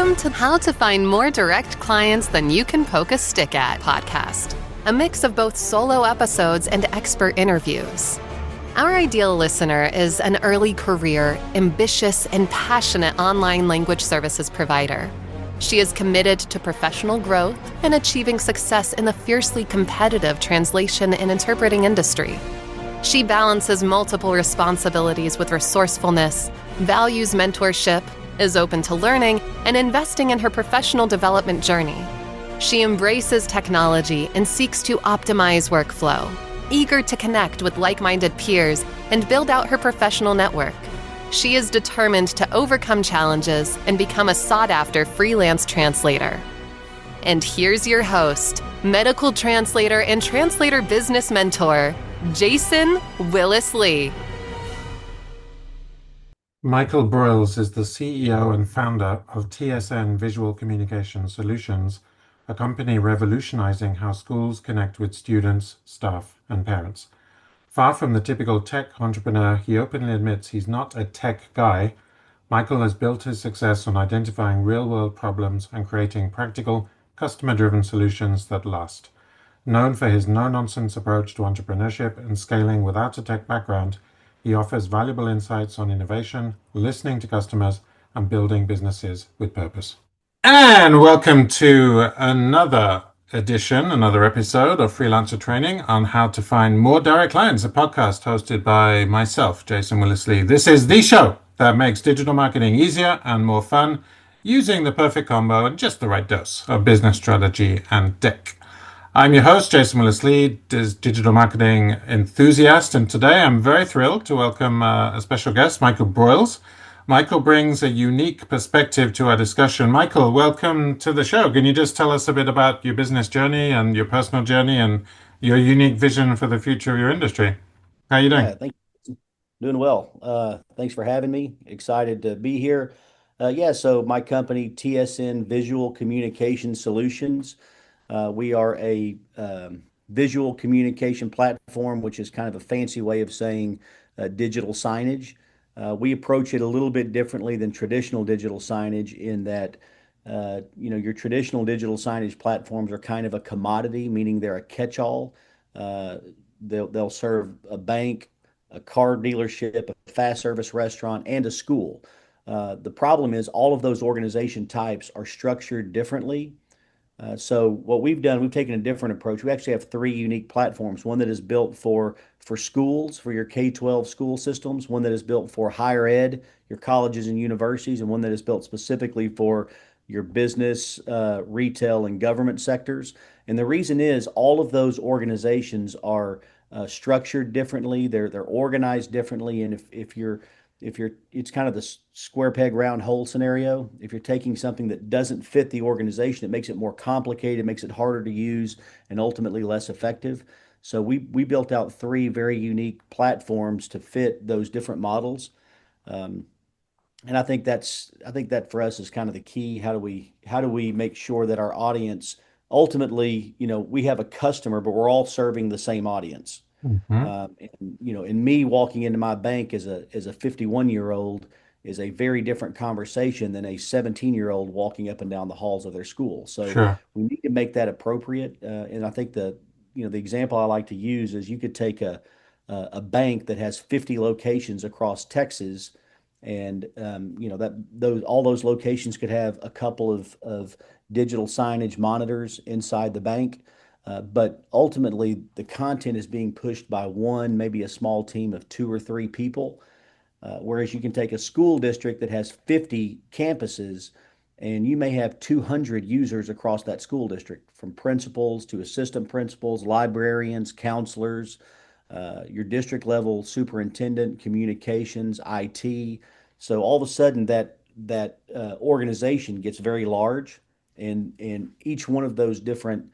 Welcome to How to Find More Direct Clients Than You Can Poke a Stick At podcast, a mix of both solo episodes and expert interviews. Our ideal listener is an early career, ambitious, and passionate online language services provider. She is committed to professional growth and achieving success in the fiercely competitive translation and interpreting industry. She balances multiple responsibilities with resourcefulness, values mentorship, is open to learning, and investing in her professional development journey. She embraces technology and seeks to optimize workflow, eager to connect with like-minded peers and build out her professional network. She is determined to overcome challenges and become a sought-after freelance translator. And here's your host, medical translator and translator business mentor, Jason Willis Lee. Michael Broyles is the CEO and founder of TSN Visual Communication Solutions, a company revolutionizing how schools connect with students, staff, and parents. Far from the typical tech entrepreneur, he openly admits he's not a tech guy. Michael has built his success on identifying real-world problems and creating practical, customer-driven solutions that last. Known for his no-nonsense approach to entrepreneurship and scaling without a tech background, he offers valuable insights on innovation, listening to customers, and building businesses with purpose. And welcome to another episode of Freelancer Training on how to find more direct clients, a podcast hosted by myself, Jason Willis Lee. This is the show that makes digital marketing easier and more fun, using the perfect combo and just the right dose of business strategy and tech. I'm your host, Jason Willis Lee, digital marketing enthusiast, and today I'm very thrilled to welcome a special guest, Michael Broyles. Michael brings a unique perspective to our discussion. Michael, welcome to the show. Can you just tell us a bit about your business journey and your personal journey and your unique vision for the future of your industry? How are you doing? Yeah, thank you. Doing well. Thanks for having me. Excited to be here. So my company, TSN Visual Communication Solutions, we are a visual communication platform, which is kind of a fancy way of saying digital signage. We approach it a little bit differently than traditional digital signage in that, your traditional digital signage platforms are kind of a commodity, meaning they're a catch-all. They'll serve a bank, a car dealership, a fast service restaurant, and a school. The problem is all of those organization types are structured differently. So what we've done, we've taken a different approach. We actually have three unique platforms. One that is built for schools, for your K-12 school systems, one that is built for higher ed, your colleges and universities, and one that is built specifically for your business, retail, and government sectors. And the reason is all of those organizations are structured differently. They're organized differently. And if you're it's kind of the square peg round hole scenario. If you're taking something that doesn't fit the organization, it makes it more complicated, makes it harder to use, and ultimately less effective. So we built out three very unique platforms to fit those different models. And I think that for us is kind of the key. How do we make sure that our audience ultimately, we have a customer, but we're all serving the same audience. And me walking into my bank as a 51-year-old is a very different conversation than a 17-year-old walking up and down the halls of their school. So Sure. we need to make that appropriate. And I think the example I like to use is you could take a bank that has 50 locations across Texas, and all those locations could have a couple of digital signage monitors inside the bank. But ultimately, the content is being pushed by one, maybe a small team of 2 or 3 people. Whereas you can take a school district that has 50 campuses, and you may have 200 users across that school district, from principals to assistant principals, librarians, counselors, your district level superintendent, communications, IT. So all of a sudden, that organization gets very large, and each one of those different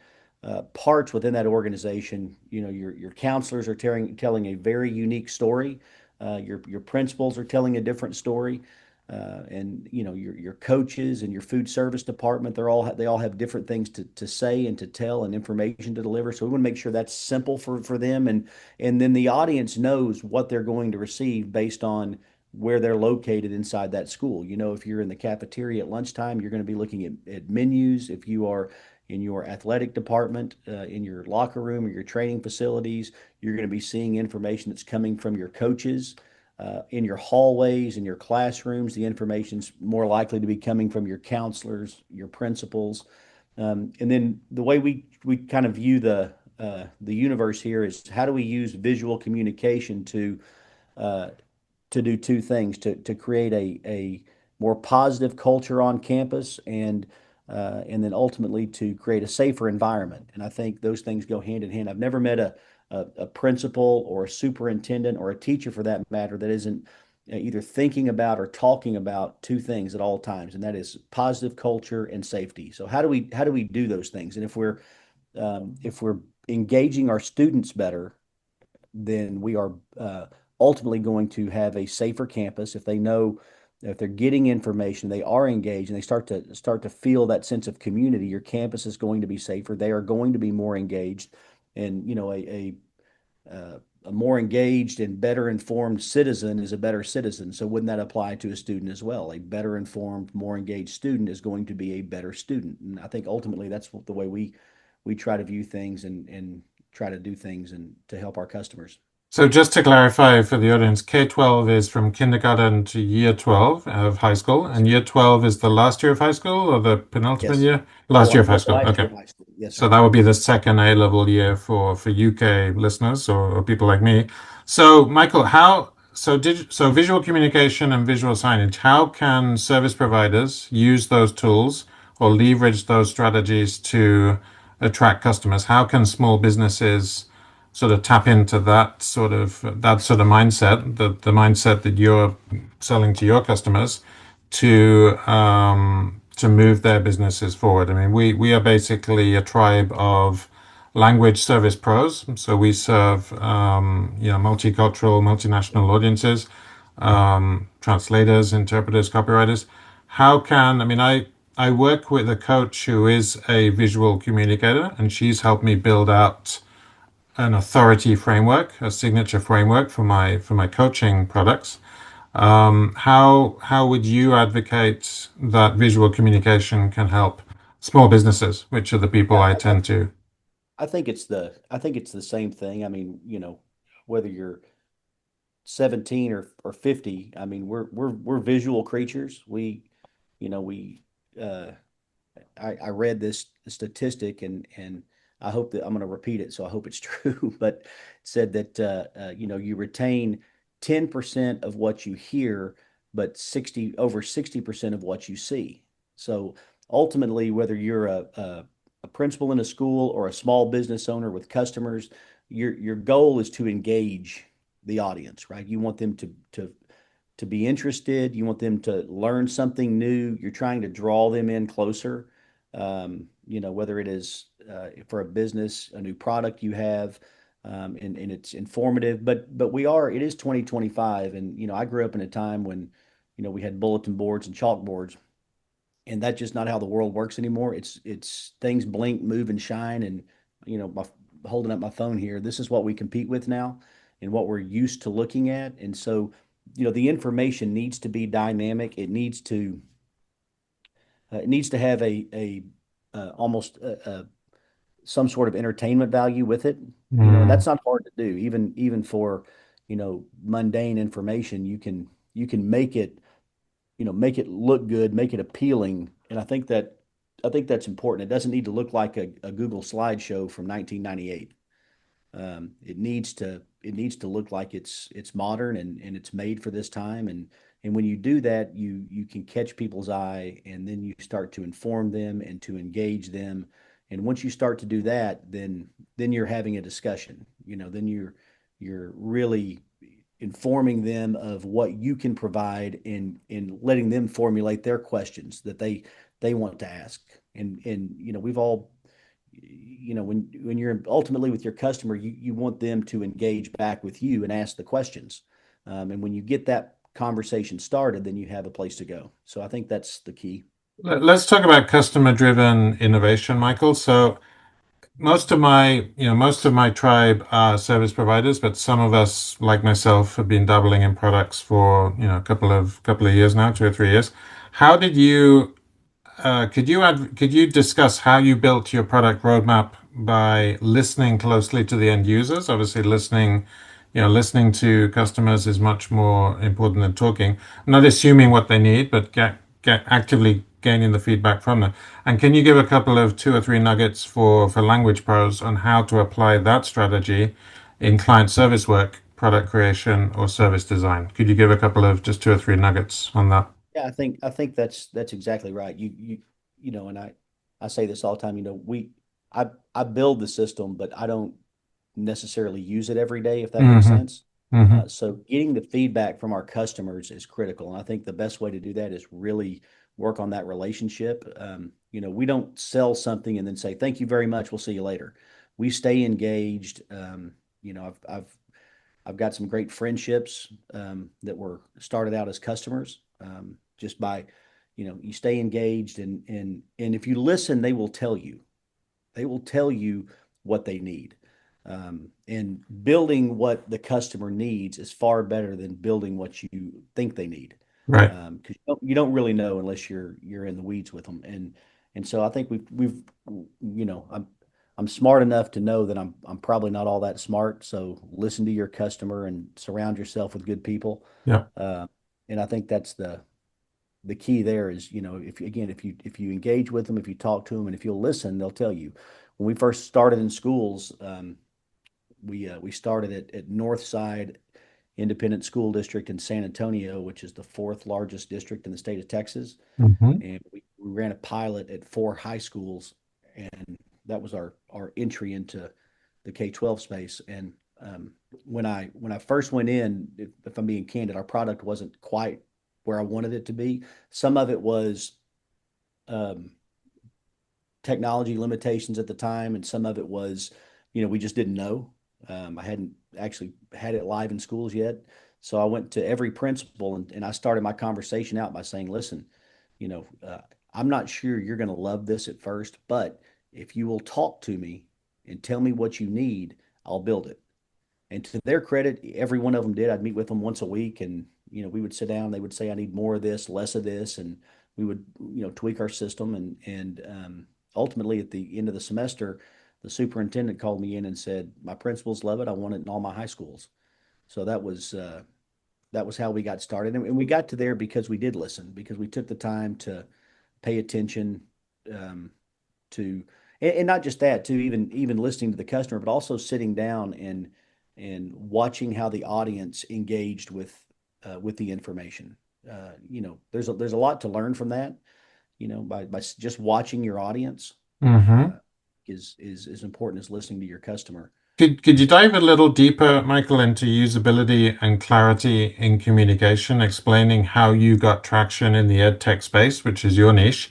parts within that organization, your counselors are telling a very unique story. Your principals are telling a different story, and your coaches and your food service department, they all have different things to say and to tell and information to deliver. So we want to make sure that's simple for them, and then the audience knows what they're going to receive based on where they're located inside that school. If you're in the cafeteria at lunchtime, you're going to be looking at menus. If you are in your athletic department, in your locker room or your training facilities, you're going to be seeing information that's coming from your coaches. In your hallways, in your classrooms, the information's more likely to be coming from your counselors, your principals. And then the way we kind of view the universe here is, how do we use visual communication uh, to do two things: to create a more positive culture on campus, and then ultimately to create a safer environment. And I think those things go hand in hand. I've never met a principal or a superintendent or a teacher for that matter that isn't either thinking about or talking about two things at all times, and that is positive culture and safety. So how do we do those things? And if we're engaging our students better, then we are ultimately going to have a safer campus. If they know, if they're getting information, they are engaged, and they start to feel that sense of community, your campus is going to be safer. They are going to be more engaged, and a more engaged and better informed citizen is a better citizen. So wouldn't that apply to a student as well? A better informed, more engaged student is going to be a better student. And I think ultimately that's the way we try to view things, and try to do things and to help our customers. So just to clarify for the audience, K-12 is from kindergarten to year 12 of high school, and year 12 is the last year of high school or the penultimate Yes. year? Last year of high school. Last year Okay. of high school. Yes, So sir. that would be the second A-level year for UK listeners or people like me. So Michael, so visual communication and visual signage, how can service providers use those tools or leverage those strategies to attract customers? How can small businesses sort of tap into that sort of mindset, the mindset that you're selling to your customers to move their businesses forward? I mean, we are basically a tribe of language service pros, so we serve multicultural, multinational audiences, translators, interpreters, copywriters. I work with a coach who is a visual communicator, and she's helped me build out an authority framework, a signature framework for my coaching products. How would you advocate that visual communication can help small businesses, which are the people Yeah, I tend to? I think it's the same thing. I mean, whether you're 17 or 50, I mean, we're visual creatures. You know, we uh I read this statistic, and I hope that I'm going to repeat it, so I hope it's true, but it said that you retain 10% of what you hear, but over 60% of what you see. So ultimately, whether you're a principal in a school or a small business owner with customers, your goal is to engage the audience, right? You want them to be interested. You want them to learn something new. You're trying to draw them in closer. Whether it is for a business, a new product you have, and it's informative. But it is 2025, and I grew up in a time when we had bulletin boards and chalkboards, and that's just not how the world works anymore. It's things blink, move, and shine, and my holding up my phone here. This is what we compete with now, and what we're used to looking at, and so the information needs to be dynamic. It needs to have a almost some sort of entertainment value with it. And Mm, that's not hard to do. Even for mundane information, you can make it look good, make it appealing. And I think that's important. It doesn't need to look like a Google slideshow from 1998. It needs to look like it's modern, and it's made for this time. And when you do that, you can catch people's eye, and then you start to inform them and to engage them. And once you start to do that, then you're having a discussion. Then you're really informing them of what you can provide, and letting them formulate their questions that they want to ask. And we've all when you're ultimately with your customer, you want them to engage back with you and ask the questions. And when you get that conversation started, then you have a place to go. So I think that's the key. Let's talk about customer-driven innovation, Michael. So most of my tribe are service providers, but some of us, like myself, have been dabbling in products for, a couple of years now, 2 or 3 years. How did you could you discuss how you built your product roadmap by listening closely to the end users? Obviously, listening to customers is much more important than talking. Not assuming what they need, but get actively gaining the feedback from them. And can you give a couple of two or three nuggets for language pros on how to apply that strategy in client service work, product creation, or service design? Could you give a couple of just two or three nuggets on that? Yeah, I think that's exactly right. And I say this all the time. I build the system, but I don't necessarily use it every day, if that makes Mm-hmm. sense. Mm-hmm. So getting the feedback from our customers is critical, and I think the best way to do that is really work on that relationship. We don't sell something and then say thank you very much. We'll see you later. We stay engaged. I've got some great friendships that were started out as customers just by, you stay engaged and if you listen, they will tell you. They will tell you what they need. And building what the customer needs is far better than building what you think they need. Right. Because you don't really know unless you're in the weeds with them. And so I think we've I'm smart enough to know that I'm probably not all that smart. So listen to your customer and surround yourself with good people. Yeah. Uh, and I think that's the key there is, if you engage with them, if you talk to them, and if you'll listen, they'll tell you. When we first started in schools, we started at Northside Independent School District in San Antonio, which is the fourth largest district in the state of Texas, Mm-hmm. and we ran a pilot at four high schools, and that was our entry into the K-12 space. And when I first went in, if I'm being candid, our product wasn't quite where I wanted it to be. Some of it was um, technology limitations at the time, and some of it was, we just didn't know. I hadn't actually had it live in schools yet. So I went to every principal and I started my conversation out by saying, listen, you know, uh, I'm not sure you're going to love this at first, but if you will talk to me and tell me what you need, I'll build it. And to their credit, every one of them did. I'd meet with them once a week, and we would sit down. They would say, "I need more of this, less of this," and we would tweak our system. And ultimately, at the end of the semester, the superintendent called me in and said, "My principals love it. I want it in all my high schools." So that was how we got started, and we got to there because we did listen, because we took the time to pay attention um, to and not just that, to even listening to the customer, but also sitting down and watching how the audience engaged with the information. There's a lot to learn from that. By just watching your audience Mm-hmm. is as important as listening to your customer. Could you dive a little deeper, Michael, into usability and clarity in communication, explaining how you got traction in the ed tech space, which is your niche?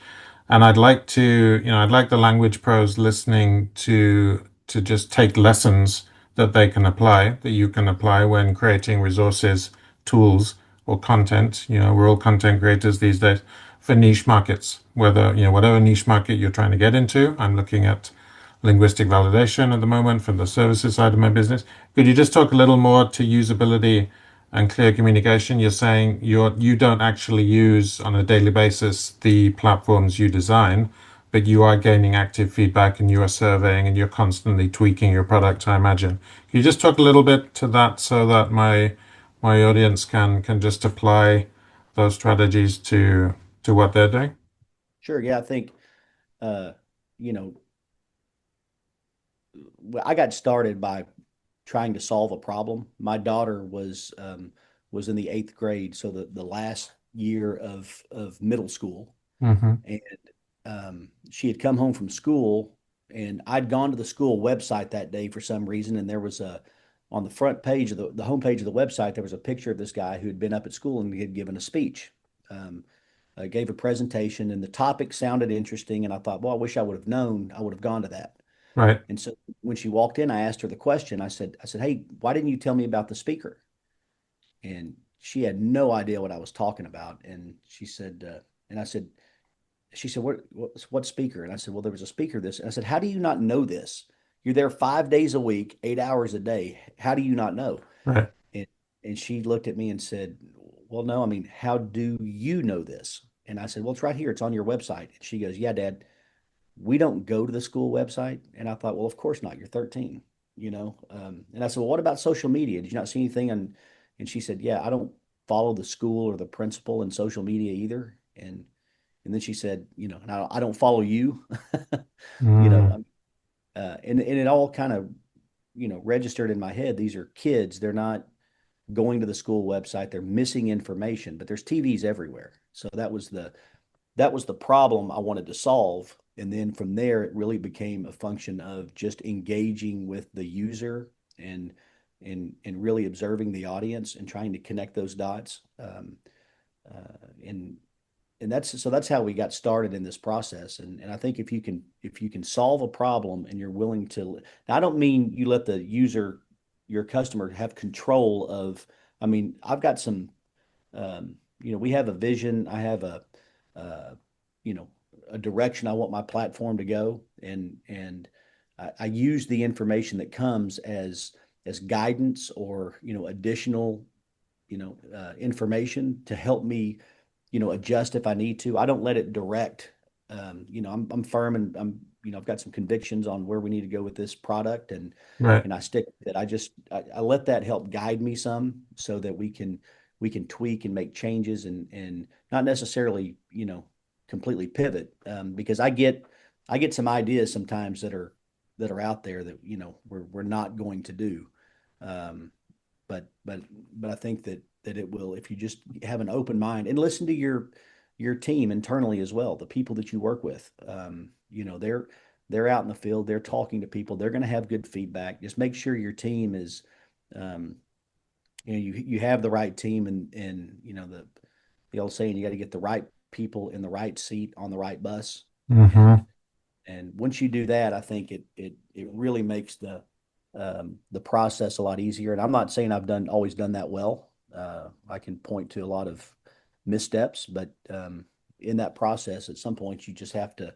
And I'd like the language pros listening to just take lessons that they can apply, that you can apply when creating resources, tools, or content. We're all content creators these days for niche markets, whatever niche market you're trying to get into. I'm looking at linguistic validation at the moment from the services side of my business. Could you just talk a little more to usability and clear communication? You're saying you don't actually use on a daily basis the platforms you design, but you are gaining active feedback and you are surveying and you're constantly tweaking your product, I imagine. Can you just talk a little bit to that so that my audience can just apply those strategies to what they're doing? Sure, yeah, I think uh, you know I got started by trying to solve a problem. My daughter was in the eighth grade, so the last year of middle school, Mm-hmm. and she had come home from school, and I'd gone to the school website that day for some reason, and there was a on the front page of the homepage of the website there was a picture of this guy who had been up at school and he had given a speech. Gave a presentation, and the topic sounded interesting, and I thought, well, I wish I would have known. I would have gone to that. Right. And so when she walked in, I asked her the question. I said, "Hey, why didn't you tell me about the speaker?" And she had no idea what I was talking about. And she said, and I said, she said, what speaker? And I said, well, there was a speaker this. And I said, how do you not know this? you're there 5 days a week, 8 hours a day. How do you not know? Right. And and she looked at me and said, "Well, no, I mean, how do you know this?" And I said, "Well, it's right here. It's on your website." And she goes, "Yeah, Dad, we don't go to the school website." And I thought, well, of course not. You're 13, you know. And I said, well, what about social media? Did you not see anything? And she said, yeah, I don't follow the school or the principal in social media either. And then she said, you know, and I don't follow you, you know. Mm, And it all kind of, you know, registered in my head. These are kids. They're not going to the school website. They're missing information, but there's TVs everywhere. So that was the problem I wanted to solve. And then from there, it really became a function of just engaging with the user and and really observing the audience and trying to connect those dots. And that's how we got started in this process. And I think if you can solve a problem and you're willing to, now I don't mean you let the user, your customer, have control of. I mean, I've got some we have a vision. I have uh, you know, a direction I want my platform to go, and I use the information that comes as guidance or additional information to help me adjust if I need to. I don't let it direct. I'm firm, and I've got some convictions on where we need to go with this product, and right. and I stick with it. I let that help guide me some so that we can tweak and make changes, and not necessarily completely pivot, because I get some ideas sometimes that are out there that we're not going to do. Um, but I think that it will, if you just have an open mind and listen to your team internally as well, the people that you work with. They're out in the field, they're talking to people, they're going to have good feedback. Just make sure your team is, um, you have the right team, and the old saying, you got to get the right people in the right seat on the right bus. Hmm. And once you do that, I think it really makes the process a lot easier. And I'm not saying I've always done that well. I can point to a lot of missteps, but in that process, at some point, you just have to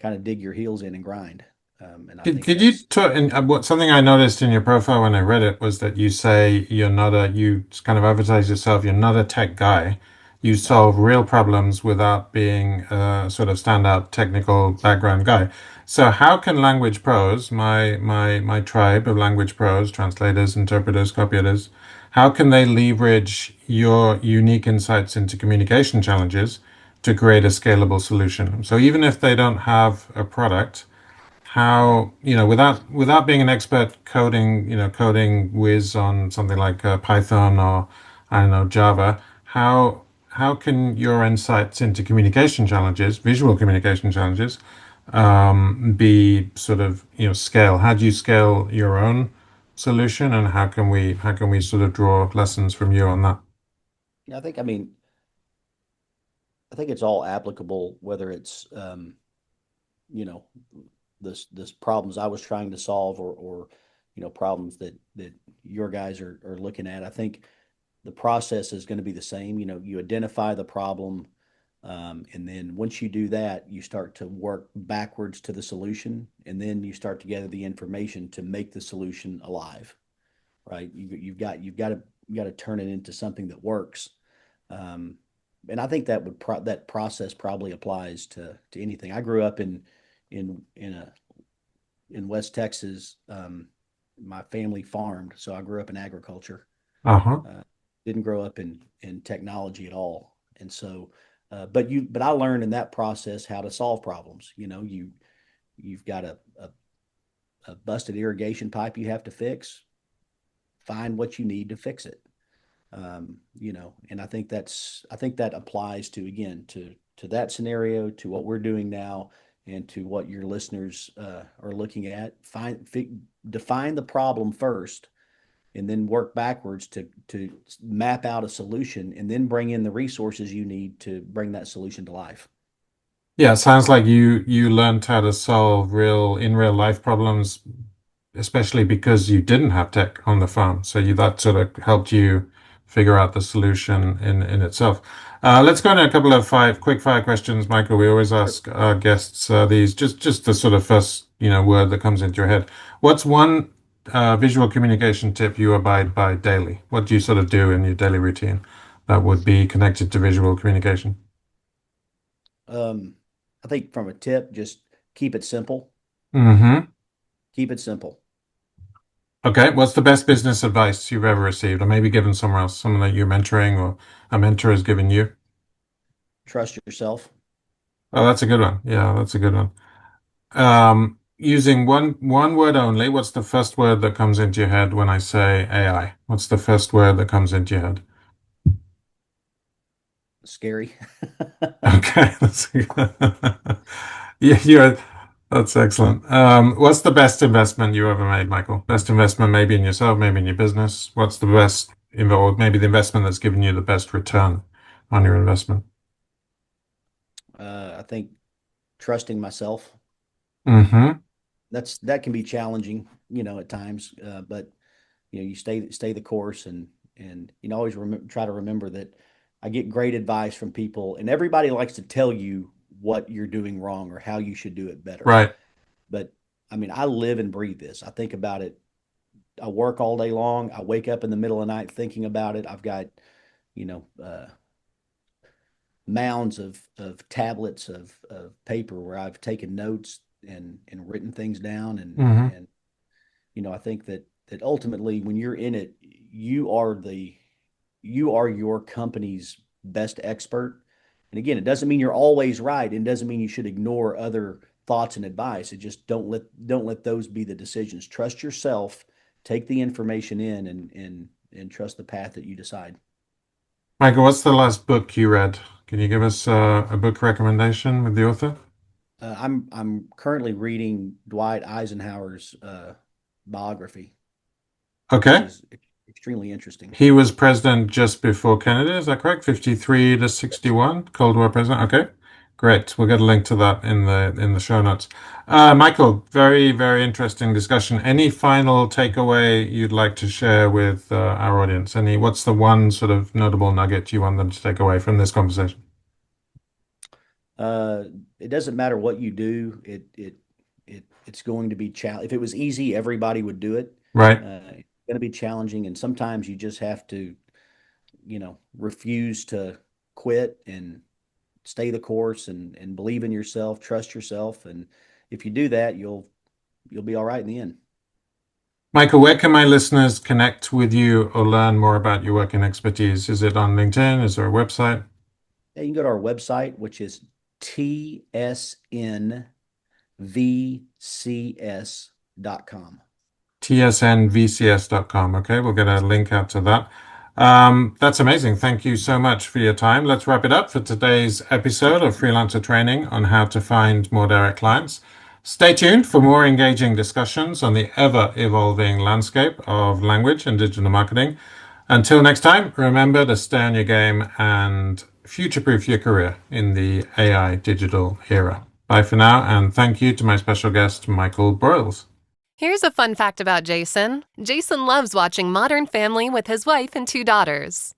kind of dig your heels in and grind. And I think Could you that's talk, and what something I noticed in your profile when I read it was that you say you kind of advertise yourself, you're not a tech guy. You right. solve real problems without being a sort of standout technical background guy. So how can language pros, my tribe of language pros, translators, interpreters, copyeditors, how can they leverage your unique insights into communication challenges to create a scalable solution? So even if they don't have a product, Right. how, without being an expert coding, coding whiz on something like Python or I don't know, Java, how can your insights into communication challenges, visual communication challenges, be sort of, scale? How do you scale your own solution, and how can we sort of draw lessons from you on that? Yeah, I think it's all applicable, whether it's you know this problems I was trying to solve, or problems that your guys are looking at. I think the process is going to be the same. You identify the problem, and then once you do that, you start to work backwards to the solution, and then you start to gather the information to make the solution alive. Right? You've got to turn it into something that works. Um, and I think that process probably applies to anything. I grew up in West Texas. My family farmed, so I grew up in agriculture. Uh-huh. Uh, didn't grow up in technology at all, and so, but I learned in that process how to solve problems. You've got a busted irrigation pipe you have to fix. Find what you need to fix it. And I think that applies to, again, to that scenario, to what we're doing now, and to what your listeners are looking at. Define the problem first, and then work backwards to map out a solution, and then bring in the resources you need to bring that solution to life. Yeah, it sounds like you learned how to solve real life problems, especially because you didn't have tech on the farm. So that sort of helped you figure out the solution in itself. Let's go into a couple of quick fire questions, Michael. We always ask our guests these, just the sort of first, word that comes into your head. What's one visual communication tip you abide by daily? What do you sort of do in your daily routine that would be connected to visual communication? I think from a tip, just keep it simple. Mm-hmm. Keep it simple. Okay. What's the best business advice you've ever received, or maybe given somewhere else, someone that you're mentoring or a mentor has given you? Trust yourself. Oh, that's a good one. Yeah, that's a good one. Using one word only, what's the first word that comes into your head when I say AI? What's the first word that comes into your head? Scary. Okay, yeah, that's excellent. What's the best investment you ever made, Michael? Best investment, maybe in yourself, maybe in your business. What's the best, or maybe the investment that's given you the best return on your investment? I think trusting myself. Mm-hmm. That can be challenging, at times. But you stay the course, and always try to remember that I get great advice from people, and everybody likes to tell you what you're doing wrong or how you should do it better. Right. But I mean, I live and breathe this. I think about it. I work all day long. I wake up in the middle of the night thinking about it. I've got, you know, uh, mounds of tablets of paper where I've taken notes and written things down. Mm-hmm. And I think that ultimately when you're in it, you are your company's best expert. And again, it doesn't mean you're always right. It doesn't mean you should ignore other thoughts and advice. It just don't let those be the decisions. Trust yourself, take the information in, and trust the path that you decide. Michael, what's the last book you read? Can you give us a book recommendation with the author? I'm currently reading Dwight Eisenhower's biography, which Okay. is extremely interesting. He was president just before Kennedy, is that correct? 53 to Yes. 61, Cold War president. Okay. Great. We'll get a link to that in the show notes. Michael, very, very interesting discussion. Any final takeaway you'd like to share with our audience? What's the one sort of notable nugget you want them to take away from this conversation? Uh, it doesn't matter what you do. It's going to be If it was easy, everybody would do it. Right. It's going to be challenging, and sometimes you just have to, refuse to quit and stay the course and believe in yourself, trust yourself, and if you do that, you'll be all right in the end. Michael, where can my listeners connect with you or learn more about your work and expertise? Is it on LinkedIn? Is there a website? Yeah, you can go to our website, which is tsnvcs.com. tsnvcs.com. Okay, we'll get a link out to that. That's amazing. Thank you so much for your time. Let's wrap it up for today's episode of Freelancer Training on how to find more direct clients. Stay tuned for more engaging discussions on the ever evolving landscape of language and digital marketing. Until next time, remember to stay on your game and future proof your career in the AI digital era. Bye for now, and thank you to my special guest, Michael Broyles. Here's a fun fact about Jason. Jason loves watching Modern Family with his wife and 2 daughters.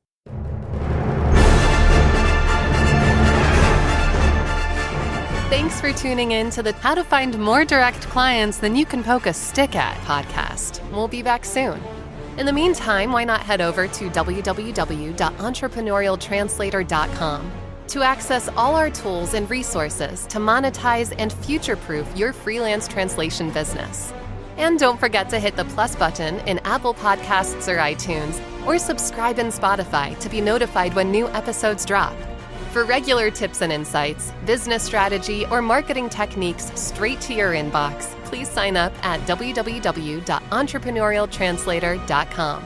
Thanks for tuning in to the How to Find More Direct Clients Than You Can Poke a Stick At podcast. We'll be back soon. In the meantime, why not head over to www.entrepreneurialtranslator.com to access all our tools and resources to monetize and future-proof your freelance translation business. And don't forget to hit the plus button in Apple Podcasts or iTunes, or subscribe in Spotify to be notified when new episodes drop. For regular tips and insights, business strategy, or marketing techniques straight to your inbox, please sign up at www.entrepreneurialtranslator.com.